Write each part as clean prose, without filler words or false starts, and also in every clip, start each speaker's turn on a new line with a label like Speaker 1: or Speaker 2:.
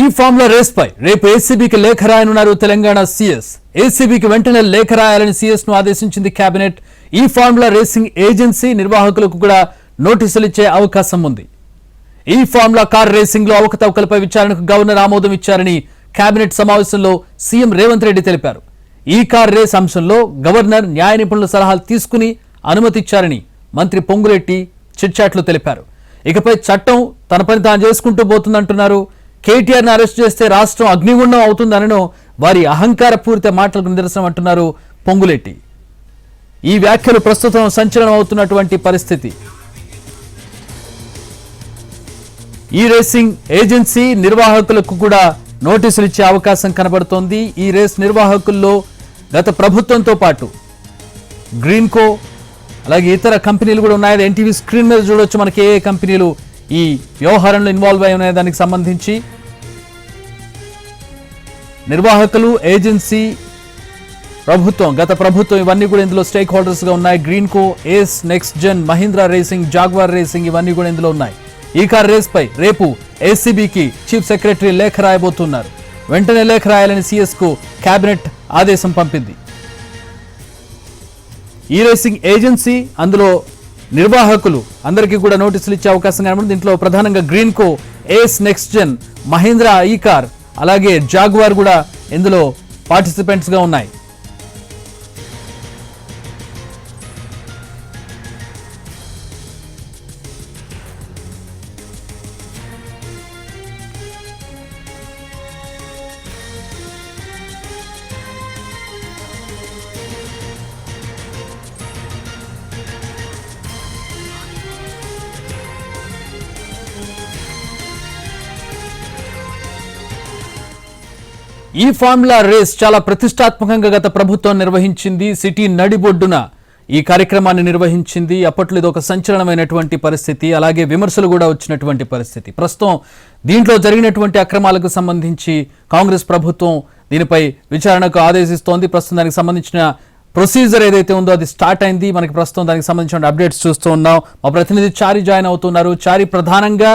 Speaker 1: ఈ formula race పై రేపు ఏసీబీకి లేఖ రాయనున్నారు తెలంగాణ సీఎస్. ఏసీబీకి వెంటనే లేఖ రాయాలని సీఎస్ ను ఆదేశించింది కేబినెట్. ఈ ఫార్ములా రేసింగ్ ఏజెన్సీ నిర్వాహకులకు కూడా నోటీసులు ఇచ్చే అవకాశం ఉంది. ఈ ఫార్ములా కార్ రేసింగ్ లో అవకతవకలపై విచారణకు గవర్నర్ ఆమోదం ఇచ్చారని కేబినెట్ సమావేశంలో సీఎం రేవంత్ రెడ్డి తెలిపారు. ఈ కార్ రేస్ అంశంలో గవర్నర్ న్యాయ నిపుణుల సలహాలు తీసుకుని అనుమతి ఇచ్చారని మంత్రి పొంగులేటి చిట్చాట్లు తెలిపారు. ఇకపై చట్టం తన పని తాను చేసుకుంటూ పోతుందంటున్నారు. కేటీఆర్ ని అరెస్ట్ చేస్తే రాష్ట్రం అగ్నిగుండం అవుతుందనను వారి అహంకార పూరిత మాటలకు నిదర్శనం అంటున్నారు పొంగులేటి. ఈ వ్యాఖ్యలు ప్రస్తుతం సంచలనం అవుతున్నటువంటి పరిస్థితి. ఈ రేసింగ్ ఏజెన్సీ నిర్వాహకులకు కూడా నోటీసులు ఇచ్చే అవకాశం కనబడుతోంది. ఈ రేస్ నిర్వాహకుల్లో గత ప్రభుత్వంతో పాటు గ్రీన్కో అలాగే ఇతర కంపెనీలు కూడా ఉన్నాయి. ఎన్టీవీ స్క్రీన్ మీద చూడొచ్చు మనకి ఏ కంపెనీలు ఈ వ్యవహారంలో ఇన్వాల్వ్ అయి ఉన్నాయి. దానికి సంబంధించి నిర్వాహకులు, ఏజెన్సీ, ప్రభుత్వం, గత ప్రభుత్వం ఇవన్నీ కూడా ఇందులో స్టేక్ హోల్డర్స్ గా ఉన్నాయి. Greenko, Ace, Next Gen, Mahindra Racing, Jaguar Racing ఇవన్నీ కూడా ఇందులో ఉన్నాయి. ఈ కార్ రేస్ పై రేపు ఏసీబీకి చీఫ్ సెక్రటరీ లేఖ రాయబోతున్నారు. వెంటనే లేఖ రాయాలని సీఎస్ కు కేబినెట్ ఆదేశం పంపింది. ఈ రేసింగ్ ఏజెన్సీ, అందులో నిర్వాహకులు అందరికీ కూడా నోటీసులు ఇచ్చే అవకాశం కనబడింది. దీంట్లో ప్రధానంగా Greenko, Ace, Next Gen, Mahindra ఈ కార్ అలాగే జాగ్వార్ కూడా ఇందులో పార్టిసిపెంట్స్ గా ఉన్నాయి. ఈ ఫార్ములా రేస్ చాలా ప్రతిష్టాత్మకంగా గత ప్రభుత్వం నిర్వహించింది. సిటీ నడిబొడ్డున ఈ కార్యక్రమాన్ని నిర్వహించింది. అప్పట్లో ఇది ఒక సంచలనమైనటువంటి పరిస్థితి, అలాగే విమర్శలు కూడా వచ్చినటువంటి పరిస్థితి. ప్రస్తుతం దీంట్లో జరిగినటువంటి అక్రమాలకు సంబంధించి కాంగ్రెస్ ప్రభుత్వం దీనిపై విచారణకు ఆదేశిస్తోంది. ప్రస్తుతం దానికి సంబంధించిన ప్రొసీజర్ ఏదైతే ఉందో అది స్టార్ట్ అయింది. మనకి ప్రస్తుతం దానికి సంబంధించిన అప్డేట్స్ చూస్తూ ఉన్నాం. మా ప్రతినిధి చారి జాయిన్ అవుతున్నారు. చారి, ప్రధానంగా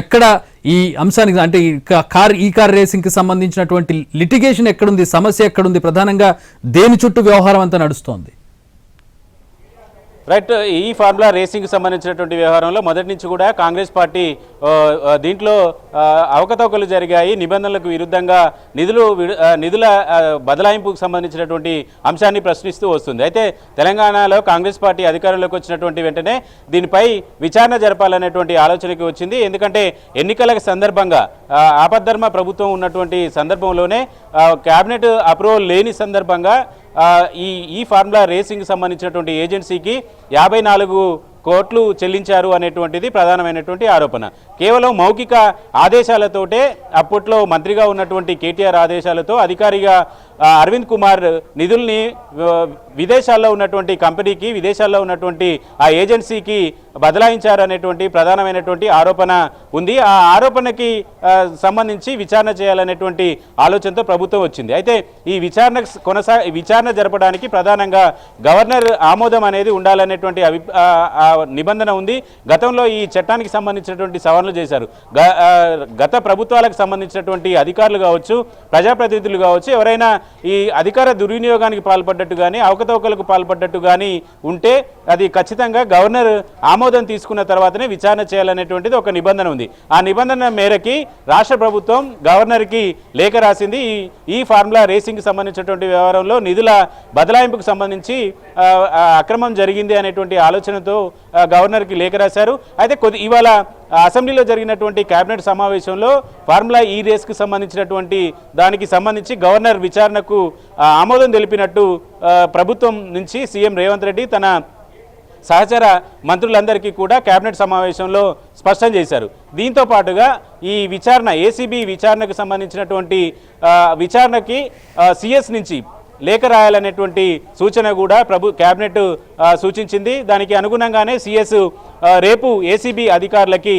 Speaker 1: ఎక్కడ ఈ అంశానికి అంటే ఈ కార్ రేసింగ్ కి సంబంధించినటువంటి లిటిగేషన్ ఎక్కడుంది, సమస్య ఎక్కడుంది, ప్రధానంగా దేని చుట్టూ వ్యవహారం అంతా నడుస్తోంది?
Speaker 2: రైట్, ఈ ఫార్ములా రేసింగ్కి సంబంధించినటువంటి వ్యవహారంలో మొదటి నుంచి కూడా కాంగ్రెస్ పార్టీ దీంట్లో అవకతవకలు జరిగాయి, నిబంధనలకు విరుద్ధంగా నిధుల బదలాయింపుకు సంబంధించినటువంటి అంశాన్ని ప్రశ్నిస్తూ వస్తుంది. అయితే తెలంగాణలో కాంగ్రెస్ పార్టీ అధికారంలోకి వచ్చినటువంటి వెంటనే దీనిపై విచారణ జరపాలనేటువంటి ఆలోచనకి వచ్చింది. ఎందుకంటే ఎన్నికల సందర్భంగా ఆపద్ధర్మ ప్రభుత్వం ఉన్నటువంటి సందర్భంలోనే క్యాబినెట్ అప్రూవల్ లేని సందర్భంగా ఈ ఫార్ములా రేసింగ్ సంబంధించినటువంటి ఏజెన్సీకి 54 కోట్లు చెల్లించారు అనేటువంటిది ప్రధానమైనటువంటి ఆరోపణ. కేవలం మౌఖిక ఆదేశాలతోటే అప్పట్లో మంత్రిగా ఉన్నటువంటి కేటీఆర్ ఆదేశాలతో అధికారిగా అరవింద్ కుమార్ నిధుల్ని విదేశాల్లో ఉన్నటువంటి కంపెనీకి, విదేశాల్లో ఉన్నటువంటి ఆ ఏజెన్సీకి బదలాయించారు అనేటువంటి ప్రధానమైనటువంటి ఆరోపణ ఉంది. ఆ ఆరోపణకి సంబంధించి విచారణ చేయాలనేటువంటి ఆలోచనతో ప్రభుత్వం వచ్చింది. అయితే ఈ విచారణ జరపడానికి ప్రధానంగా గవర్నర్ ఆమోదం అనేది ఉండాలనేటువంటి నిబంధన ఉంది. గతంలో ఈ చట్టానికి సంబంధించినటువంటి సవరణలు చేశారు. గత ప్రభుత్వాలకు సంబంధించినటువంటి అధికారులు కావచ్చు, ప్రజాప్రతినిధులు కావచ్చు, ఎవరైనా ఈ అధికార దుర్వినియోగానికి పాల్పడ్డట్టు కానీ, అవకతవకలకు పాల్పడ్డట్టు కానీ ఉంటే అది ఖచ్చితంగా గవర్నర్ ఆమోదం తీసుకున్న తర్వాతనే విచారణ చేయాలనేటువంటిది ఒక నిబంధన ఉంది. ఆ నిబంధన మేరకి రాష్ట్ర ప్రభుత్వం గవర్నర్కి లేఖ రాసింది. ఈ ఫార్ములా రేసింగ్కి సంబంధించినటువంటి వ్యవహారంలో నిధుల బదలాయింపుకు సంబంధించి అక్రమం జరిగింది అనేటువంటి ఆలోచనతో గవర్నర్కి లేఖ రాశారు. అయితే ఇవాళ అసెంబ్లీలో జరిగినటువంటి కేబినెట్ సమావేశంలో ఫార్ములా ఈ రేస్కి సంబంధించినటువంటి దానికి సంబంధించి గవర్నర్ విచారణకు ఆమోదం తెలిపినట్టు ప్రభుత్వం నుంచి సీఎం రేవంత్ రెడ్డి తన సహచర మంత్రులందరికీ కూడా కేబినెట్ సమావేశంలో స్పష్టం చేశారు. దీంతో పాటుగా ఈ విచారణ, ఏసీబీ విచారణకు సంబంధించినటువంటి విచారణకి సీఎస్ నుంచి లేఖ రాయాలనేటువంటి సూచన కూడా కేబినెట్ సూచించింది. దానికి అనుగుణంగానే సీఎస్ రేపు ఏసీబీ అధికారులకి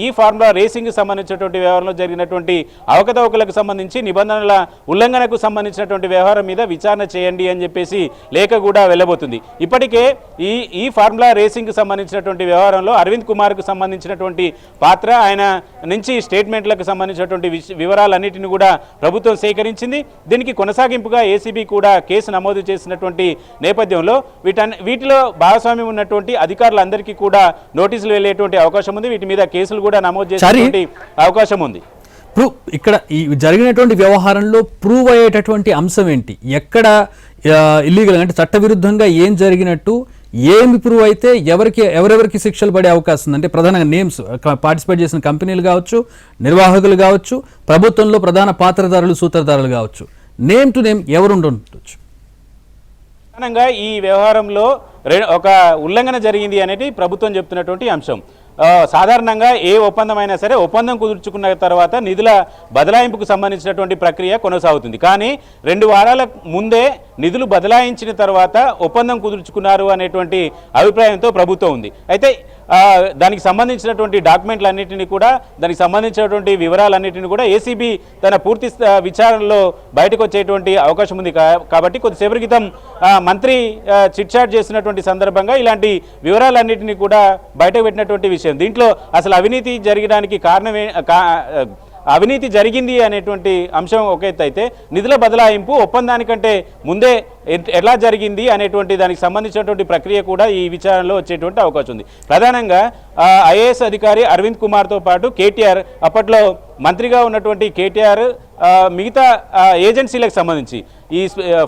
Speaker 2: ఈ ఫార్ములా రేసింగ్ సంబంధించినటువంటి వ్యవహారంలో జరిగినటువంటి అవకతవకలకు సంబంధించి నిబంధనల ఉల్లంఘనకు సంబంధించినటువంటి వ్యవహారం మీద విచారణ చేయండి అని చెప్పేసి లేఖ కూడా వెళ్ళబోతుంది. ఇప్పటికే ఈ ఫార్ములా రేసింగ్ సంబంధించినటువంటి వ్యవహారంలో అరవింద్ కుమార్కు సంబంధించినటువంటి పాత్ర, ఆయన నుంచి స్టేట్మెంట్లకు సంబంధించినటువంటి వివరాలన్నింటినీ కూడా ప్రభుత్వం సేకరించింది. దీనికి కొనసాగింపుగా ఏసీబీ కూడా కేసు నమోదు చేసినటువంటి నేపథ్యంలో వీటిలో భాగస్వామ్యం ఉన్నటువంటి అధికారులందరికీ కూడా నోటీసులు వెళ్ళేటువంటి అవకాశం ఉంది. వీటి మీద కేసులు కూడా నమోదు చేసేటువంటి అవకాశం ఉంది.
Speaker 1: ఇక్కడ ఈ జరిగినటువంటి వ్యవహారంలో ప్రూవ్ అయ్యేటటువంటి అంశం ఏంటి? ఎక్కడ ఇల్లీగల్ అంటే చట్టవిరుద్ధంగా ఏం జరిగినట్టు, ఏమి ప్రూవ్ అయితే ఎవరెవరికి శిక్షలు పడే అవకాశం ఉంది? అంటే ప్రధానంగా నేమ్స్, పార్టిసిపేట్ చేసిన కంపెనీలు కావచ్చు, నిర్వాహకులు కావచ్చు, ప్రభుత్వంలో ప్రధాన పాత్రధారులు, సూత్రధారులు కావచ్చు, నేమ్ టు నేమ్ ఎవరు ఉండొచ్చు?
Speaker 2: ప్రధానంగా ఈ వ్యవహారంలో ఒక ఉల్లంఘన జరిగింది అనేది ప్రభుత్వం చెప్తున్నటువంటి అంశం. సాధారణంగా ఏ ఒప్పందం అయినా సరే ఒప్పందం కుదుర్చుకున్న తర్వాత నిధుల బదలాయింపుకు సంబంధించినటువంటి ప్రక్రియ కొనసాగుతుంది. కానీ 2 వారాల ముందే నిధులు బదలాయించిన తర్వాత ఒప్పందం కుదుర్చుకున్నారు అనేటువంటి అభిప్రాయంతో ప్రభుత్వం ఉంది. అయితే దానికి సంబంధించినటువంటి డాక్యుమెంట్లన్నింటినీ కూడా, దానికి సంబంధించినటువంటి వివరాలన్నింటినీ కూడా ఏసీబీ తన పూర్తి విచారణలో బయటకు వచ్చేటువంటి అవకాశం ఉంది. కాబట్టి కొద్దిసేపటి క్రితం మంత్రి చిట్చాట్ చేసినటువంటి సందర్భంగా ఇలాంటి వివరాలన్నింటినీ కూడా బయటకు పెట్టినటువంటి విషయం. దీంట్లో అసలు అవినీతి జరగడానికి కారణమే అవినీతి జరిగింది అనేటువంటి అంశం ఒక ఎత్తు అయితే, నిధుల బదలాయింపు ఒప్పందానికంటే ముందే ఎలా జరిగింది అనేటువంటి దానికి సంబంధించినటువంటి ప్రక్రియ కూడా ఈ విచారణలో వచ్చేటువంటి అవకాశం ఉంది. ప్రధానంగా ఐఏఎస్ అధికారి అరవింద్ కుమార్తో పాటు కేటీఆర్, అప్పట్లో మంత్రిగా ఉన్నటువంటి కేటీఆర్, మిగతా ఏజెన్సీలకు సంబంధించి ఈ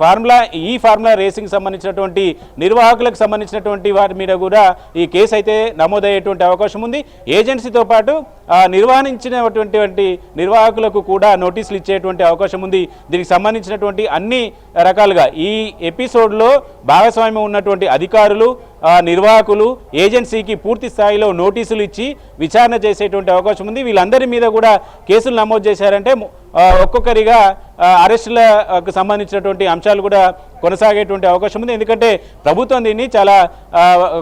Speaker 2: ఫార్ములా రేసింగ్ సంబంధించినటువంటి నిర్వాహకులకు సంబంధించినటువంటి వాటి మీద కూడా ఈ కేసు అయితే నమోదయ్యేటువంటి అవకాశం ఉంది. ఏజెన్సీతో పాటు నిర్వహించినటువంటి నిర్వాహకులకు కూడా నోటీసులు ఇచ్చేటువంటి అవకాశం ఉంది. దీనికి సంబంధించినటువంటి అన్ని రకాలుగా ఈ ఎపిసోడ్లో భాగస్వామ్యం ఉన్నటువంటి అధికారులు, నిర్వాహకులు, ఏజెన్సీకి పూర్తి స్థాయిలో నోటీసులు ఇచ్చి విచారణ చేసేటువంటి అవకాశం ఉంది. వీళ్ళందరి మీద కూడా కేసులు నమోదు చేశారంటే ఒక్కొక్కరిగా అరెస్టులకు సంబంధించినటువంటి అంశాలు కూడా కొనసాగేటువంటి అవకాశం ఉంది. ఎందుకంటే ప్రభుత్వం దీన్ని చాలా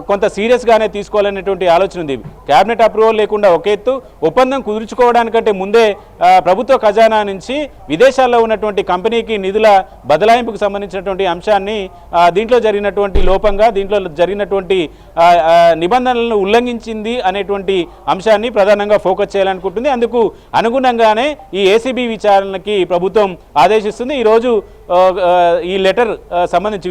Speaker 2: కొంత సీరియస్గానే తీసుకోవాలనేటువంటి ఆలోచన ఉంది. క్యాబినెట్ అప్రూవల్ లేకుండా ఒక ఎత్తు, ఒప్పందం కుదుర్చుకోవడానికంటే ముందే ప్రభుత్వ ఖజానా నుంచి విదేశాల్లో ఉన్నటువంటి కంపెనీకి నిధుల బదలాయింపుకు సంబంధించినటువంటి అంశాన్ని దీంట్లో జరిగినటువంటి లోపంగా, దీంట్లో జరిగినటువంటి నిబంధనలను ఉల్లంఘించింది అనేటువంటి అంశాన్ని ప్రధానంగా ఫోకస్ చేయాలనుకుంటుంది. అందుకు అనుగుణంగానే ఈ ఏసీబీ విచారణకి ప్రభుత్వం ఆదేశిస్తుంది. ఈరోజు ఈ లెటర్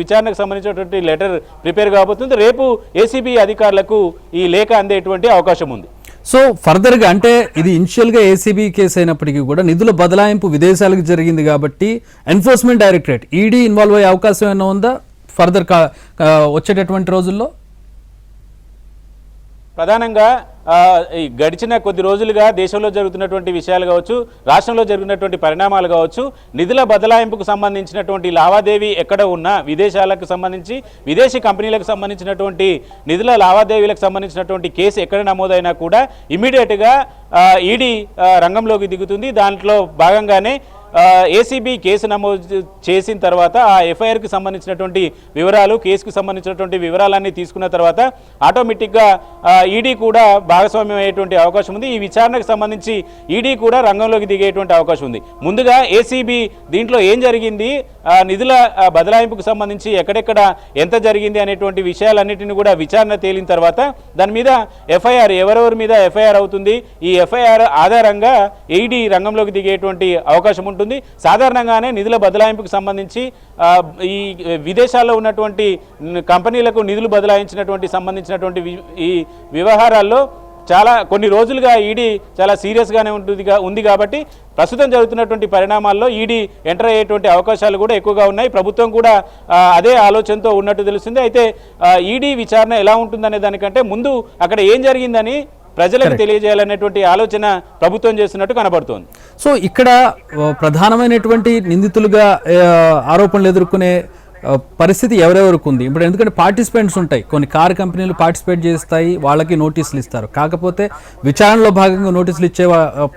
Speaker 2: విచారణకు సంబంధించినటువంటి లెటర్ ప్రిపేర్ కాబోతుంది. రేపు ఏసీబీ అధికారులకు ఈ లేఖ అందేటువంటి అవకాశం ఉంది.
Speaker 1: సో ఫర్దర్గా అంటే ఇది ఇనిషియల్గా ఏసీబీ కేసు అయినప్పటికీ కూడా నిధుల బదలాయింపు విదేశాలకు జరిగింది కాబట్టి ఎన్ఫోర్స్మెంట్ డైరెక్టరేట్ ఈడీ ఇన్వాల్వ్ అయ్యే అవకాశం ఏమైనా ఉందా ఫర్దర్ వచ్చేటటువంటి రోజుల్లో?
Speaker 2: ప్రధానంగా గడిచిన కొద్ది రోజులుగా దేశంలో జరుగుతున్నటువంటి విషయాలు కావచ్చు, రాష్ట్రంలో జరుగుతున్నటువంటి పరిణామాలు కావచ్చు, నిధుల బదలాయింపుకు సంబంధించినటువంటి లావాదేవీ ఎక్కడ ఉన్నా, విదేశాలకు సంబంధించి విదేశీ కంపెనీలకు సంబంధించినటువంటి నిధుల లావాదేవీలకు సంబంధించినటువంటి కేసు ఎక్కడ నమోదైనా కూడా ఇమ్మీడియట్గా ఈడీ రంగంలోకి దిగుతుంది. దాంట్లో భాగంగానే ఏసీబీ కేసు నమోదు చేసిన తర్వాత ఆ ఎఫ్ఐఆర్కి సంబంధించినటువంటి వివరాలు, కేసుకు సంబంధించినటువంటి వివరాలన్నీ తీసుకున్న తర్వాత ఆటోమేటిక్గా ఈడీ కూడా భాగస్వామ్యం అయ్యేటువంటి అవకాశం ఉంది. ఈ విచారణకు సంబంధించి ఈడీ కూడా రంగంలోకి దిగేటువంటి అవకాశం ఉంది. ముందుగా ఏసీబీ దీంట్లో ఏం జరిగింది, నిధుల బదలాయింపుకు సంబంధించి ఎక్కడెక్కడ ఎంత జరిగింది అనేటువంటి విషయాలన్నింటినీ కూడా విచారణ తేలిన తర్వాత దాని మీద ఎఫ్ఐఆర్, ఎవరెవరి మీద ఎఫ్ఐఆర్ అవుతుంది, ఈ ఎఫ్ఐఆర్ ఆధారంగా ఈడీ రంగంలోకి దిగేటువంటి అవకాశం ఉంటుంది. సాధారణంగానే నిధుల బదలాయింపుకు సంబంధించి ఈ విదేశాల్లో ఉన్నటువంటి కంపెనీలకు నిధులు బదలాయించినటువంటి సంబంధించినటువంటి ఈ వ్యవహారాల్లో కొన్ని రోజులుగా ఈడీ చాలా సీరియస్గానే ఉంది కాబట్టి ప్రస్తుతం జరుగుతున్నటువంటి పరిణామాల్లో ఈడీ ఎంటర్ అయ్యేటువంటి అవకాశాలు కూడా ఎక్కువగా ఉన్నాయి. ప్రభుత్వం కూడా అదే ఆలోచనతో ఉన్నట్టు తెలుస్తుంది. అయితే ఈడీ విచారణ ఎలా ఉంటుందనే దానికంటే ముందు అక్కడ ఏం జరిగిందని ప్రజలకు తెలియజేయాలనేటువంటి ఆలోచన ప్రభుత్వం చేస్తున్నట్టు కనబడుతోంది.
Speaker 1: సో ఇక్కడ ప్రధానమైనటువంటి నిందితులుగా ఆరోపణలు ఎదుర్కొనే పరిస్థితి ఎవరెవరికి ఉంది ఇప్పుడు? ఎందుకంటే పార్టిసిపెంట్స్ ఉంటాయి, కొన్ని కార్ కంపెనీలు పార్టిసిపేట్ చేస్తాయి, వాళ్ళకి నోటీసులు ఇస్తారు. కాకపోతే విచారణలో భాగంగా నోటీసులు ఇచ్చే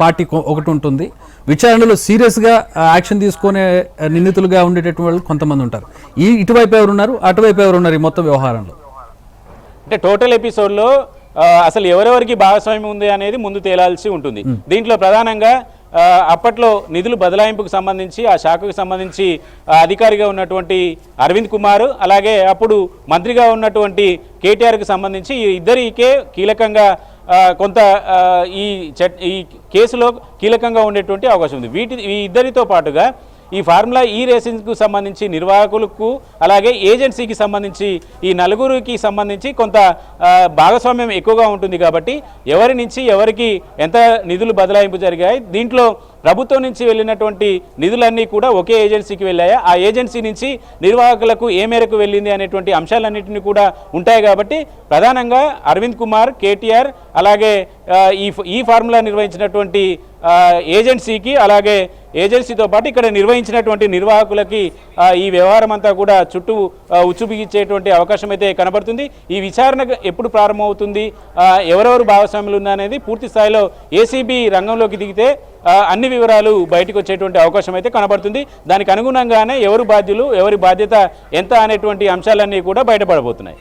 Speaker 1: పార్టీ ఒకటి ఉంటుంది, విచారణలో సీరియస్గా యాక్షన్ తీసుకునే నిందితులుగా ఉండేటటువంటి వాళ్ళు కొంతమంది ఉంటారు. ఇటువైపు ఎవరున్నారు, అటువైపు ఎవరున్నారు ఈ మొత్తం వ్యవహారంలో?
Speaker 2: అంటే టోటల్ ఎపిసోడ్లో అసలు ఎవరెవరికి భాగస్వామ్యం ఉంది అనేది ముందు తేలాల్సి ఉంటుంది. దీంట్లో ప్రధానంగా అప్పట్లో నిధులు బదలాయింపుకు సంబంధించి ఆ శాఖకు సంబంధించి అధికారిగా ఉన్నటువంటి అరవింద్ కుమార్, అలాగే అప్పుడు మంత్రిగా ఉన్నటువంటి కేటీఆర్కి సంబంధించి ఈ ఇద్దరికే కీలకంగా కొంత ఈ కేసులో కీలకంగా ఉండేటువంటి అవకాశం ఉంది. ఈ ఇద్దరితో పాటుగా ఈ ఫార్ములా ఈ రేసింగ్కు సంబంధించి నిర్వాహకులకు అలాగే ఏజెన్సీకి సంబంధించి ఈ నలుగురికి సంబంధించి కొంత భాగస్వామ్యం ఎక్కువగా ఉంటుంది. కాబట్టి ఎవరి నుంచి ఎవరికి ఎంత నిధులు బదలాయింపు జరిగాయి, దీంట్లో ప్రభుత్వం నుంచి వెళ్ళినటువంటి నిధులన్నీ కూడా ఒకే ఏజెన్సీకి వెళ్ళాయా, ఆ ఏజెన్సీ నుంచి నిర్వాహకులకు ఏ మేరకు వెళ్ళింది అనేటువంటి అంశాలన్నింటినీ కూడా ఉంటాయి. కాబట్టి ప్రధానంగా అరవింద్ కుమార్, కేటీఆర్ అలాగే ఈ ఫార్ములా నిర్వహించినటువంటి ఏజెన్సీకి అలాగే ఏజెన్సీతో పాటు ఇక్కడ నిర్వహించినటువంటి నిర్వాహకులకి ఈ వ్యవహారం అంతా కూడా చుట్టూ ఉచ్చు బిగించేటువంటి అవకాశం అయితే కనబడుతుంది. ఈ విచారణ ఎప్పుడు ప్రారంభమవుతుంది, ఎవరెవరు భాగస్వాములు ఉన్నారనేది పూర్తి స్థాయిలో ఏసీబీ రంగంలోకి దిగితే అన్ని వివరాలు బయటకు వచ్చేటువంటి అవకాశం అయితే కనబడుతుంది. దానికి అనుగుణంగానే ఎవరు బాధ్యులు, ఎవరి బాధ్యత ఎంత అనేటువంటి అంశాలన్నీ కూడా బయటపడబోతున్నాయి.